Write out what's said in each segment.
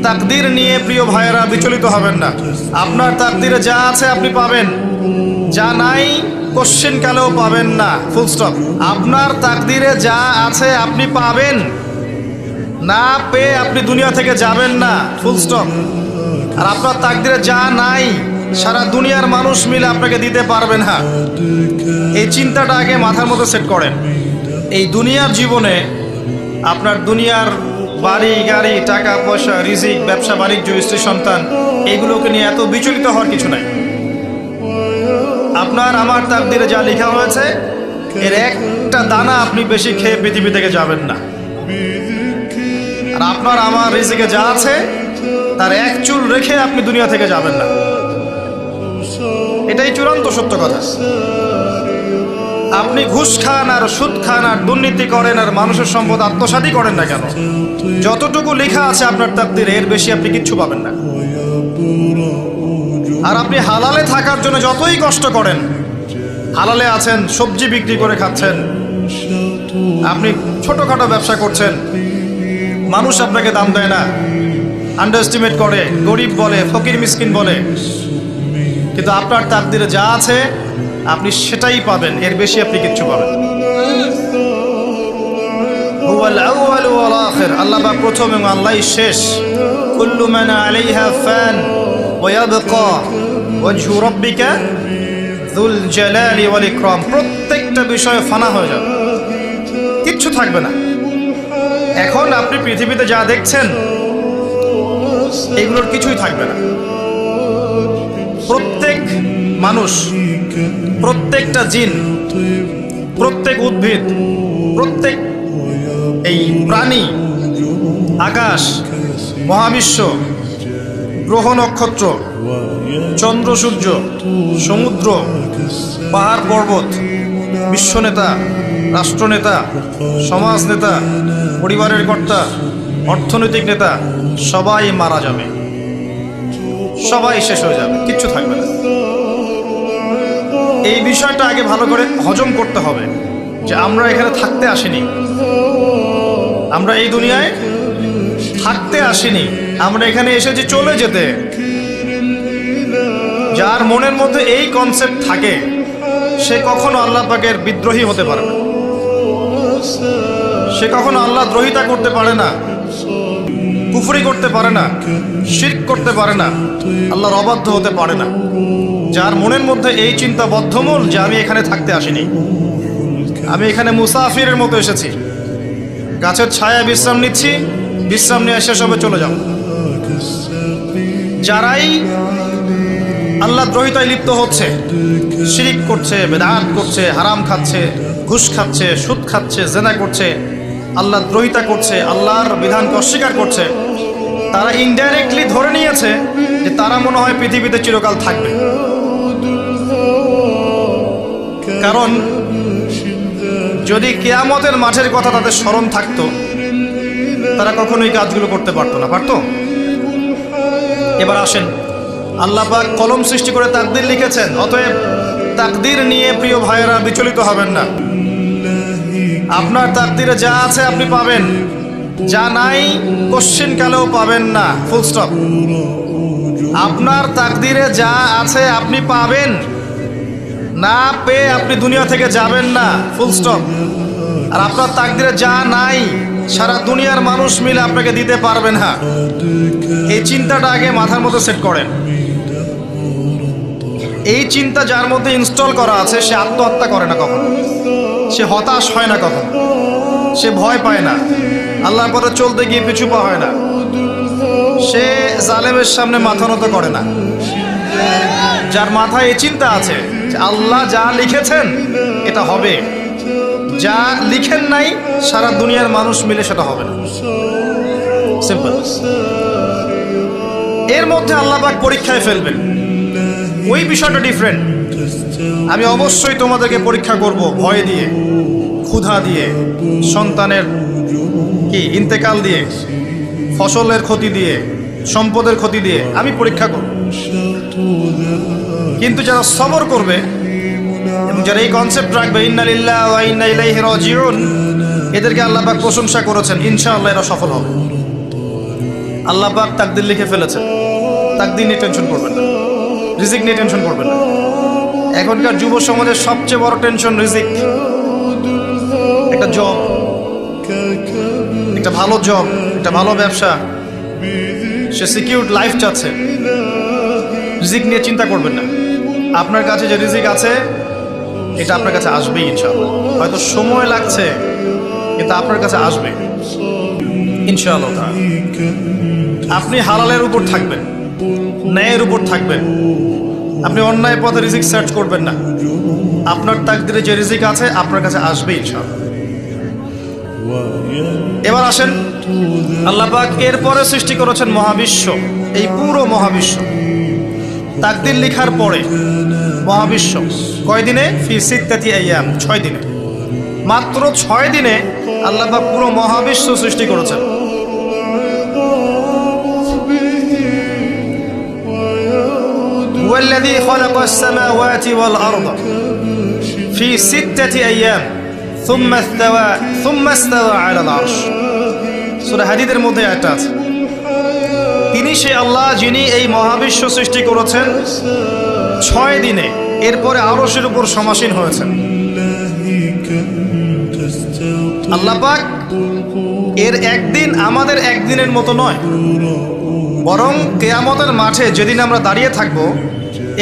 তাকদীর নিয়ে প্রিয় ভাইয়েরা বিচলিত হবেন না। আপনার তাকদীরে যা আছে আপনি পাবেন, যা নাই কোশ্চেন কালেও পাবেন না, ফুল স্টপ। আপনার তাকদীরে যা আছে আপনি পাবেন, না পেয়ে আপনি দুনিয়া থেকে যাবেন না, ফুল স্টপ। আর আপনার তাকদীরে যা নাই সারা দুনিয়ার মানুষ মিলে আপনাকে দিতে পারবে না। এই চিন্তাটা আগে মাথার মধ্যে সেট করেন। এই দুনিয়ার জীবনে আপনার দুনিয়ার বাড়ি গাড়ি, টাকা পয়সা, রিজিক, ব্যবসা বাণিজ্য, স্ত্রী সন্তান, এইগুলোকে নিয়ে এত বিচলিত হওয়ার কিছু নাই। আপনার আমার তাকদীরে যা লেখা হয়েছে এর একটা দানা আপনি বেশি খেয়ে পৃথিবী থেকে যাবেন না। আর আপনার আমার রিজিকে যা আছে তার এক চুল রেখে আপনি দুনিয়া থেকে যাবেন না। এটাই চূড়ান্ত সত্য কথা। আপনি ঘুষ খান আর সুদ খান আর দুর্নীতি করেন আর মানুষের সম্পদ আত্মসাৎই করেন না কেন, যতটুকু লেখা আছে আপনার তাকদীরে এর বেশি আপনি কিচ্ছু পাবেন না। আর আপনি হালালে থাকার জন্য যতই কষ্ট করেন, হালালে আছেন, সবজি বিক্রি করে খাচ্ছেন, আপনি ছোটখাটো ব্যবসা করছেন, মানুষ আপনাকে দাম দেয় না, আন্ডার এস্টিমেট করে, গরিব বলে, ফকির মিসকিন বলে, কিন্তু আপনার তাকদীরে যা আছে আপনি সেটাই পাবেন, এর বেশি আপনি কিচ্ছু পাবেন। হুয়াল আউয়াল ওয়াল আখির, আল্লাহ পাক প্রথম এবং আল্লাহই শেষ। কুল্লু মান আলাইহা ফান ওয়া ইয়াবকা ওয়াজহু রাব্বিকা যুল জালালি ওয়াল ইকরাম। প্রত্যেকটা বিষয় ফানা হয়ে যাবে, কিচ্ছু থাকবে না। এখন আপনি পৃথিবীতে যা দেখছেন এগুলোর কিছুই থাকবে না। প্রত্যেক মানুষ, প্রত্যেকটা জিন, প্রত্যেক উদ্ভিদ, প্রত্যেক এই প্রাণী, আকাশ, মহাবিশ্ব, গ্রহ নক্ষত্র, চন্দ্র সূর্য, সমুদ্র, পাহাড় পর্বত, বিশ্বনেতা, রাষ্ট্রনেতা, সমাজ নেতা, পরিবারের কর্তা, অর্থনৈতিক নেতা, সবাই মারা যাবে, সবাই শেষ হয়ে যাবে, কিচ্ছু থাকবে না। এই বিষয়টা আগে ভালো করে হজম করতে হবে যে আমরা এখানে থাকতে আসিনি, আমরা এই দুনিয়ায় থাকতে আসিনি, আমরা এখানে এসেছি চলে যেতে। যার মনের মধ্যে এই কনসেপ্ট থাকে সে কখনো আল্লাহ পাকের বিদ্রোহী হতে পারে না, সে কখনো আল্লাহ দ্রোহিতা করতে পারে না, কুফরি করতে পারে না, শিরক করতে পারে না, আল্লাহর অবাধ্য হতে পারে না। যার মনের মধ্যে এই চিন্তা বদ্ধমূল যে আমি এখানে থাকতে আসিনি, আমি এখানে মুসাফিরের মতো এসেছি, গাছের ছায়া বিশ্রাম নিচ্ছি, বিশ্রাম নিয়ে শেষ হবে চলে যাব। যারাই আল্লাহ দ্রোহিতায় লিপ্ত হচ্ছে, শিরিক করছে, বেদাত করছে, হারাম খাচ্ছে, ঘুষ খাচ্ছে, সুদ খাচ্ছে, জেনা করছে, আল্লাহ দ্রোহিতা করছে, আল্লাহর বিধানকে অস্বীকার করছে, তারা ইনডাইরেক্টলি ধরে নিয়েছে যে তারা মনে হয় পৃথিবীতে চিরকাল থাকবে। কারণ যদি কিয়ামতের মাঠের কথা তাদের স্মরণ থাকতো তারা কখনোই কাজগুলো করতে পারতো না, পারতো? এবার আসেন, আল্লাহ পাক কলম সৃষ্টি করে তাকদীর লিখেছেন, অতএব তাকদীর নিয়ে প্রিয় ভাইয়েরা বিচলিত হবেন না। আপনার তাকদীরে যা আছে আপনি পাবেন, যা নাই কোশ্চেন কালেও পাবেন না, ফুল স্টপ। আপনার তাকদীরে যা আছে আপনি পাবেন, না পেয়ে আপনি দুনিয়া থেকে যাবেন না, ফুল স্টপ। আর আপনার তাকদীরে যা নাই সারা দুনিয়ার মানুষ মিলে আপনাকে দিতে পারবে না। এই চিন্তাটা আগে মাথার মধ্যে সেট করেন। এই চিন্তা যার মধ্যে ইনস্টল করা আছে সে আত্মহত্যা করে না কখনো, সে হতাশ হয় না কখনো, সে ভয় পায় না, আল্লাহর পথে চলতে গিয়ে পিছু পা হয় না, সে জালেমের সামনে মাথা নত করে না। যার মাথায় এই চিন্তা আছে যে আল্লাহ যা লিখেছেন এটা হবে, যা লিখেন নাই সারা দুনিয়ার মানুষ মিলে সেটা হবে না, সিম্পল। এর মধ্যে আল্লাহ পাক পরীক্ষায় ফেলবেন, ওই বিষয়টা ডিফারেন্ট। আমি অবশ্যই তোমাদেরকে পরীক্ষা করব ভয় দিয়ে, ক্ষুধা দিয়ে, সন্তানের কি ইন্তেকাল দিয়ে, ফসলের ক্ষতি দিয়ে, সম্পদের ক্ষতি দিয়ে আমি পরীক্ষা করব। কিন্তু যারা সবর করবে এবং যারা এই কনসেপ্ট রাখবে ইন্না লিল্লাহি ওয়া ইন্না ইলাইহি রাজিউন, এদেরকে আল্লাহ পাক প্রশংসা করেছেন, ইনশাআল্লাহ এরা সফল হবে। আল্লাহ পাক তাকদির লিখে ফেলেছেন, তাকদির নিয়ে টেনশন করবেন না, রিজিক নিয়ে টেনশন করবেন না। এখনকার যুব সমাজের সবচেয়ে বড় টেনশন রিজিক। একটা জব, একটা ভালো জব, একটা ভালো ব্যবসা, সে সিকিউর লাইফ চাচ্ছে। রিজিক নিয়ে চিন্তা করবেন না। আপনার কাছে যে রিজিক আছে এটা আপনার কাছে আসবেই ইনশাআল্লাহ। হয়তো সময় লাগছে কিন্তু আপনার কাছে আসবে ইনশাআল্লাহ। আপনি হালালের উপর থাকবেন, ন্যায়ের উপর থাকবেন। আপনি অন্যায় পথে রিজিক সার্চ করবেন না। আপনার তাকদিরে যে রিজিক আছে আপনার কাছে আসবে ইনশাআল্লাহ। এবার আসেন, আল্লাহ পাক এরপরে সৃষ্টি করেছেন মহাবিশ্ব। এই পুরো মহাবিশ্ব তাকদির লেখার পরে মহাবিশ্ব কয় দিনে? ফি সিত্তাতি আইয়াম, 6 দিনে। মাত্র 6 দিনে আল্লাহ পাক পুরো মহাবিশ্ব সৃষ্টি করেছেন। ওয়াল্লাযী খালাকাস সামাওয়াতি ওয়াল আরদা ফি সিত্তাতি আইয়াম সুম্মা ইস্তাওয়া আলাল আরশ। সূরা হাদীদের মধ্যে একটা আছে, তিনি সে আল্লাহ যিনি এই মহাবিশ্ব সৃষ্টি করেছেন 6 দিনে, এরপরে আরশের উপর সমাসীন হয়েছেন। আল্লাহ পাক এর একদিন আমাদের একদিনের মতো নয়, বরং কিয়ামতের মাঠে যেদিন আমরা দাঁড়িয়ে থাকব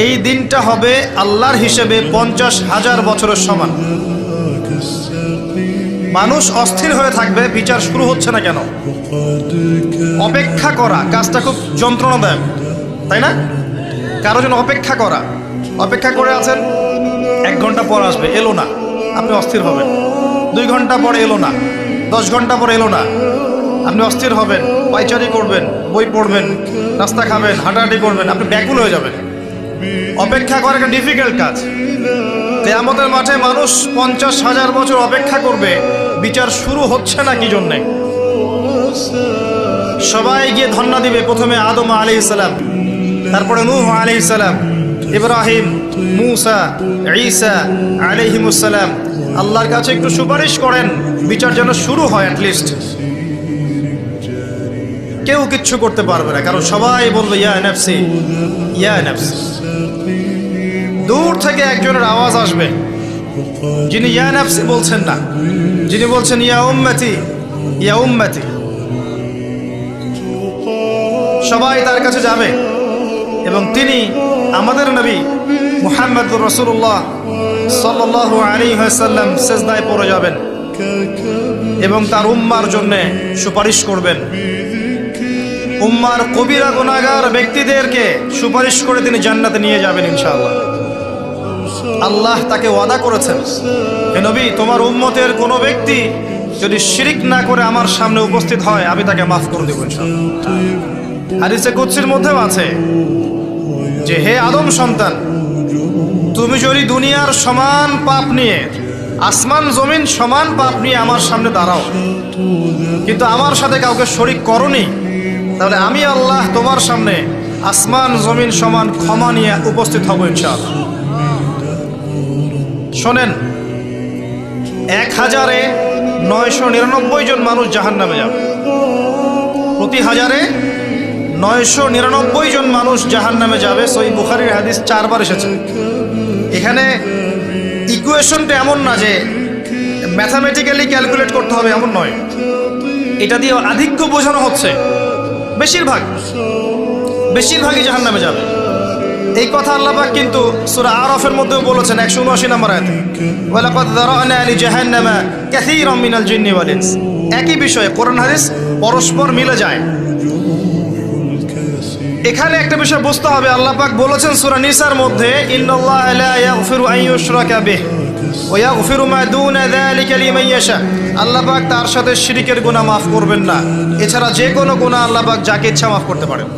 এই দিনটা হবে আল্লাহর হিসেবে 50,000 বছরের সমান। মানুষ অস্থির হয়ে থাকবে, বিচার শুরু হচ্ছে না কেন। অপেক্ষা করা কাজটা খুব যন্ত্রণাদায়ক, তাই না? কারো জন্য অপেক্ষা করে আছেন, 1 ঘন্টা পর আসবে, এলো না, আপনি অস্থির হবেন। 2 ঘন্টা পরে এলো না, 10 ঘন্টা পরে এলো না, আপনি অস্থির হবেন, পায়চারি করবেন, বই পড়বেন, নাস্তা খাবেন, হাঁটাহাঁটি করবেন, আপনি ব্যাকুল হয়ে যাবেন। অপেক্ষা করা একটা ডিফিকাল্ট কাজ। কিয়ামতের মাঠে মানুষ 50,000 বছর অপেক্ষা করবে, বিচার শুরু হচ্ছে না কি জন্যে। সবাই গিয়ে ধন্না দিবে, প্রথমে আদম আলাইহিস সালাম, তারপরে নূহ আলাইহিস সালাম, ইব্রাহিম, মূসা, ঈসা আলাইহিমুস সালাম। আল্লাহর কাছে একটু সুপারিশ করেন, বিচার যেন শুরু হয় অ্যাটলিস্ট। কেউ কিচ্ছু করতে পারবে না, কারণ সবাই বলবে ইয়া নাফসি ইয়া নাফসি। দূর থেকে একজনের আওয়াজ আসবে, যিনি ইয়া নাফসি বলছেন না, যিনি বলছেন ইয়া উম্মতি ইয়া উম্মতি। সবাই তার কাছে যাবে এবং তিনি আমাদের নবী মুহাম্মদুর রাসূলুল্লাহ সাল্লাল্লাহু আলাইহি ওয়াসাল্লাম সিজদায় পড়ে যাবেন এবং তার উম্মার জন্য সুপারিশ করবেন। উম্মার কবিরা গুনাহগার ব্যক্তিদেরকে সুপারিশ করে তিনি জান্নাতে নিয়ে যাবেন ইনশাআল্লাহ। আল্লাহ তাকে ওয়াদা করেছেন, হে নবী, তোমার উম্মতের কোনো ব্যক্তি যদি শিরিক না করে আমার সামনে উপস্থিত হয় আমি তাকে মাফ করে দেব ইনশাআল্লাহ। হাদিসে কুদসির মধ্যেও আছে যে হে আদম সন্তান, তুমি যদি দুনিয়ার সমান পাপ নিয়ে, আসমান জমিন সমান পাপ নিয়ে আমার সামনে দাঁড়াও, কিন্তু আমার সাথে কাউকে শরিক করনি, তাহলে আমি আল্লাহ তোমার সামনে আসমান জমিন সমান ক্ষমা নিয়ে উপস্থিত হব ইনশাআল্লাহ। শোনেন, 1000-999 জন মানুষ জাহান্নামে যাবে, প্রতি 1000-999 জন মানুষ জাহান্নামে যাবে। সহিহ বুখারীর হাদিস 4 বার এসেছে। এখানে ইকুয়েশনটা এমন না যে ম্যাথামেটিক্যালি ক্যালকুলেট করতে হবে, এমন নয়। এটা দিয়ে আধিক্য বোঝানো হচ্ছে, বেশিরভাগই জাহান্নামে যাবে। এই কথা আল্লাহ পাক কিন্তু সূরা আরাফের মধ্যেও বলেছেন 179 নম্বর আয়াতে, ওয়ালাকাদ যারানা লিজাহান্নামা কাসীরাম মিনাল জিন্নি ওয়াল ইনস। একই বিষয়ে কোরআন হাদিস পরস্পর মিলে যায়। এখানে একটা বিষয় বুঝতে হবে, আল্লাহ পাক বলেছেন সূরা নিসার মধ্যে, ইন্নাল্লাহা লা ইয়াগফিরু আন ইউশরাকা বিহি ওয়া ইয়াগফিরু মা দুনা যালিকা লিমান ইয়াশা। আল্লাহ পাক তার সাথে শিরকের গুনাহ মাফ করবেন না, এছাড়া যে কোনো গুনাহ আল্লাহ পাক যাকে ইচ্ছা মাফ করতে পারেন।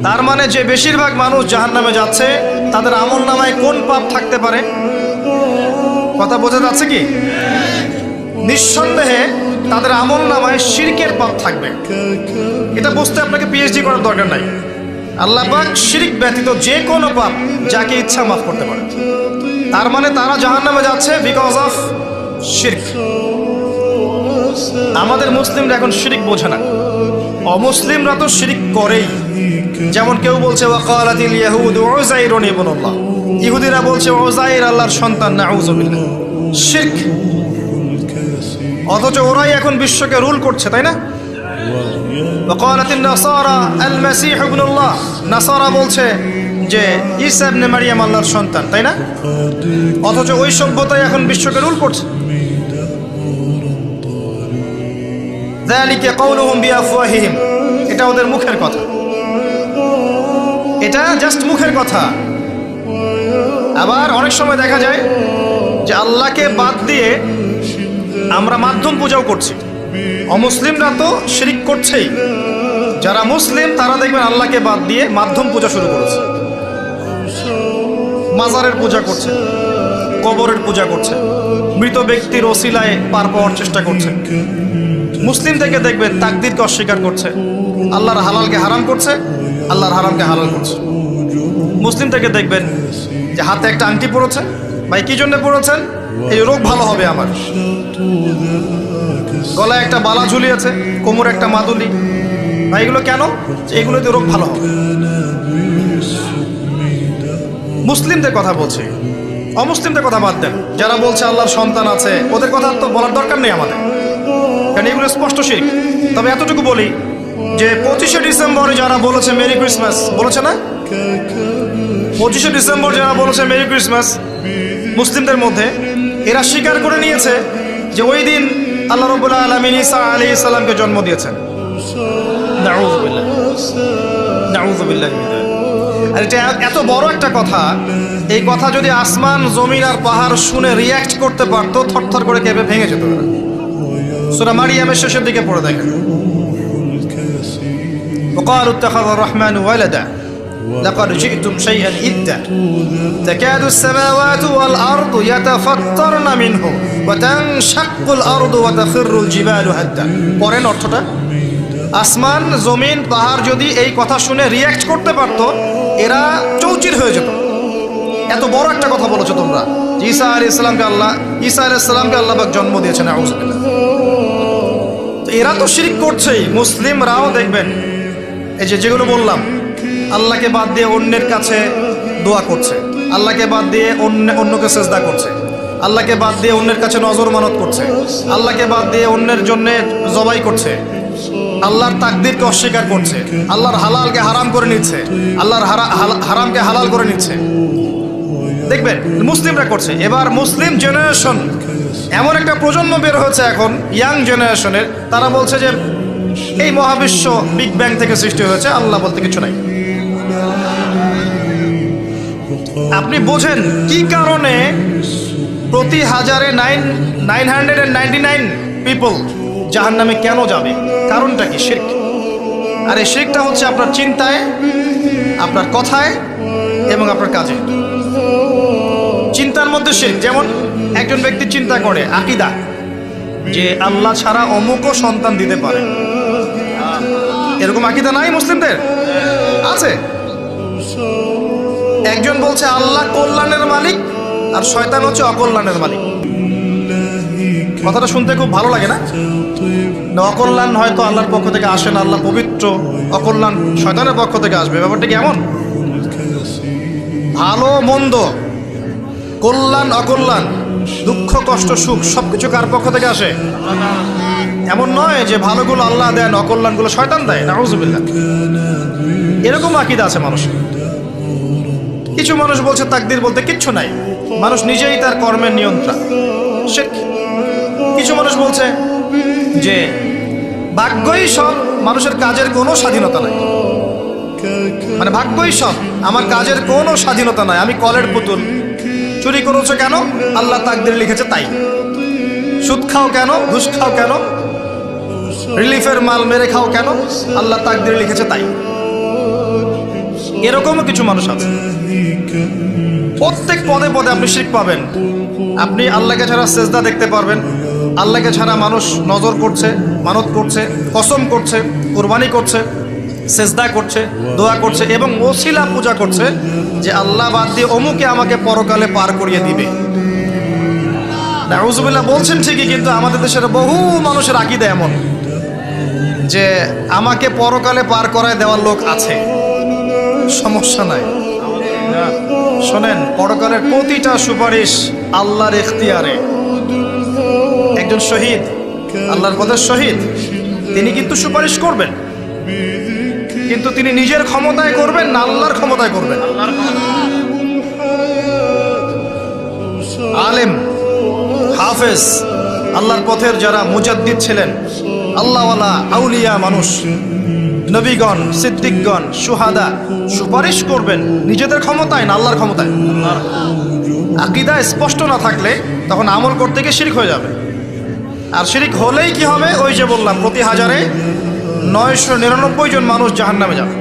তার মানে যে বেশিরভাগ মানুষ জাহান্নামে যাচ্ছে তাদের আমলনামায় কোন পাপ থাকতে পারে? কথা বোঝা যাচ্ছে কি? নিঃসন্দেহে তাদের আমলনামায় শিরকের পাপ থাকবে। এটা বুঝতে আপনাকে পিএইচডি করার দরকার নাই। আল্লাহ পাক শিরক ব্যতীত যে কোনো পাপ যাকে ইচ্ছা মাফ করতে পারে। তার মানে তারা জাহান্নামে যাচ্ছে বিকজ অফ শিরক। আমাদের মুসলিমরা এখন শিরক বোঝে না। অমুসলিমরা তো শিরক করেই। যেমন কেউ বলছে ওয়াকালাতিল ইয়াহুদু উযাইরুন ইবনুল্লাহ, ইহুদিরা বলছে উযাইর আল্লাহর সন্তান, নাউযুবিল্লাহ, শিরক। অথচ ওরাই এখন বিশ্বকে রুল করছে, তাই না? ওয়াকালাতিন নাসারা আল মাসীহ ইবনুল্লাহ, নাসারা বলছে যে ঈসা ইবনে মারইয়াম আল্লাহর সন্তান, তাই না? অথচ ওই সভ্যতাই এখন বিশ্বকে রুল করছে। যালিকা কাউলুহুম বিআফওয়াহিহিম, এটা ওদের মুখের কথা, এটা জাস্ট মুখের কথা। আবার অনেক সময় দেখা যায় যে আল্লাহকে বাদ দিয়ে আমরা মাধ্যম পূজাও করছি। অমুসলিমরা তো শিরক করছেই, যারা মুসলিম তারা দেখবেন আল্লাহকে বাদ দিয়ে মাধ্যম পূজা শুরু করেছে। মাজারের পূজা করছে, কবরের পূজা করছে, মৃত ব্যক্তির ওসিলায় পার পাওয়ার চেষ্টা করছে। মুসলিম থেকে দেখবেন তাকদীরকে অস্বীকার করছে, আল্লাহর হালালকে হারাম করছে, আল্লাহর হারামকে হালাল করছে। মুসলিম থেকে দেখবেন যে হাতে একটা আংটি পরেছে, ভাই কি জন্য পরেছেন? এই রোগ ভালো হবে আমার। গলায় একটা বালা ঝুলিয়েছে, কোমরে একটা মাদুলি, ভাই এগুলো কেন? এগুলোতে রোগ ভালো হবে। মুসলিমদের কথা বলছি, অমুসলিমদের কথা বাদ দেন। যারা বলছে আল্লাহর সন্তান আছে, ওদের কথা তো বলার দরকার নেই আমাদের, কারণ এগুলো স্পষ্ট শিরক। তবে এতটুকু বলি যে 25শে ডিসেম্বরে যারা বলেছে মেরি ক্রিসমাস, বলেছে না? 25শে ডিসেম্বর যারা বলেছে মেরি ক্রিসমাস, মুসলিমদের মধ্যে এরা স্বীকার করে নিয়েছে যে ওই দিন আল্লাহ রাব্বুল আলামিন ঈসা আলাইহিস সালামকে জন্ম দিয়েছেন। নাউযুবিল্লাহ, নাউযুবিল্লাহ। আর এটা এত বড় একটা কথা, এই কথা যদি আসমান জমিন আর পাহাড় শুনে রিয়্যাক্ট করতে পারতো, থরথর করে কেঁপে ভেঙে যেত। সূরা মারিয়ামের শেষের দিকে পড়ে দেখেন, وقالوا اتخذ الرحمن ولدا لقد جئتم شيئا إدا تكاد السماوات والأرض يتفطرن منه وتنشق الأرض وتخر الجبال هدا। পরেন অর্থটা, আসমান জমিন পাহাড় যদি এই কথা শুনে রিয়্যাক্ট করতে পারতো, এরা চৌচির হয়ে যেত। এত বড় একটা কথা বলেছো তোমরা, ঈসা আলাইহিস সালামকে আল্লাহ পাক জন্ম দিয়েছেন। নাউযুবিল্লাহ। এরা তো শিরক করছেই। মুসলিমরাও দেখবেন এই যেগুলো বললাম, আল্লাহকে বাদ দিয়ে অন্যের কাছে দোয়া করছে, আল্লাহকে বাদ দিয়ে অন্যকে সেজদা করছে, আল্লাহকে বাদ দিয়ে অন্যের কাছে নজর মানত করছে, আল্লাহকে বাদ দিয়ে অন্যের জন্য জবাই করছে, আল্লাহর তাকদীরকে অস্বীকার করছে, আল্লাহর হালালকে হারাম করে নিচ্ছে, আল্লাহর হারামকে হালাল করে নিচ্ছে। দেখবেন মুসলিমরা করছে। এবার মুসলিম জেনারেশন, এমন একটা প্রজন্ম বের হয়েছে এখন, ইয়াং জেনারেশনের, তারা বলছে যে এই মহাবিশ্ব বিগ ব্যাং থেকে সৃষ্টি হয়েছে, আল্লাহ বলতে কিছু নাই। আপনি বোঝেন কি কারণে প্রতি হাজারে 999 পিপল জাহান্নামে কেন যাবে? কারণটা কি? শিরক। আর এই শিরকটা হচ্ছে আপনার চিন্তায়, আপনার কথায় এবং আপনার কাজে। চিন্তার মধ্যে শিরক। যেমন একজন ব্যক্তি চিন্তা করে আকীদা, যে আল্লাহ ছাড়া অমুকও সন্তান দিতে পারে। এরকম আকীদা নাই মুসলিমদের? আছে। একজন বলছে আল্লাহ কল্যাণের মালিক আর শয়তান হচ্ছে অকল্যাণের মালিক। কথাটা শুনতে খুব ভালো লাগে না? অকল্যাণ হয়তো আল্লাহর পক্ষ থেকে আসে না, আল্লাহ পবিত্র, অকল্যাণ শয়তানের পক্ষ থেকে আসবে। ব্যাপারটা কি এমন? ভালো মন্দ, কল্যাণ অকল্যাণ, দুঃখ কষ্ট সুখ সবকিছু কার পক্ষ থেকে আসে? এমন নয় যে ভালোগুলো আল্লাহ দেন, অকল্যাণগুলো শয়তান দেয়। নাউযুবিল্লাহ। এরকম আকীদা আছে মানুষ। কিছু মানুষ বলছে তাকদীর বলতে কিচ্ছু নাই, মানুষ নিজেই তার কর্মের নিয়ন্ত্রণ। কিছু মানুষ বলছে যে ভাগ্যই সব, মানুষের কাজের কোনো স্বাধীনতা নাই। মানে ভাগ্যই সব, আমার কাজের কোনো স্বাধীনতা নাই, আমি কলের পুতুল। চুরি করেছো কেন? আল্লাহ তাকদীরে লিখেছে তাই। সুদ খাও কেন? ঘুষ খাও কেন? রিলিফের মাল মেরে খাও কেন? আল্লাহ তাকদীরে লিখেছে তাই। এরকমও কিছু মানুষ আছে। প্রত্যেক পদে পদে আপনি শিরক পাবেন। আপনি আল্লাহকে ছাড়া সেজদা দেখতে পারবেন, আল্লাহকে ছাড়া মানুষ নজর করছে, মানত করছে, কসম করছে, কুরবানি করছে, সেজদা করছে, দোয়া করছে এবং ওসিলা পূজা করছে যে আল্লাহ বাদ দিয়ে অমুকে আমাকে পরকালে পার করিয়ে দিবে। নাউযুবিল্লাহ বলছেন ঠিকই, কিন্তু আমাদের দেশের বহু মানুষের আকীদা এমন। যে আমাকে পরকালে পার করায় দেওয়ার লোক আছে, সমস্যা নাই। শোনেন, পরকালের প্রতিটা সুপারিশ আল্লাহর ইখতিয়ারে। একজন শহীদ, আল্লাহর পথের শহীদ, তিনি কিন্তু সুপারিশ করবেন, কিন্তু তিনি নিজের ক্ষমতায় করবেন না আল্লাহর ক্ষমতায় করবেন। আলেম, হাফেজ, আল্লাহর পথের যারা মুজাদ্দিদ ছিলেন, আল্লাহওয়ালা আউলিয়া মানুষ, নবীগণ, সিদ্দিকগণ, সুহাদা, সুপারিশ করবেন নিজেদের ক্ষমতায় না আল্লাহর ক্ষমতায়। আকীদা স্পষ্ট না থাকলে তখন আমল করতে গিয়ে শিরক হয়ে যাবে। আর শিরক হলেই কি হবে? ওই যে বললাম, প্রতি হাজারে 999 জন মানুষ জাহান্নামে যাবে।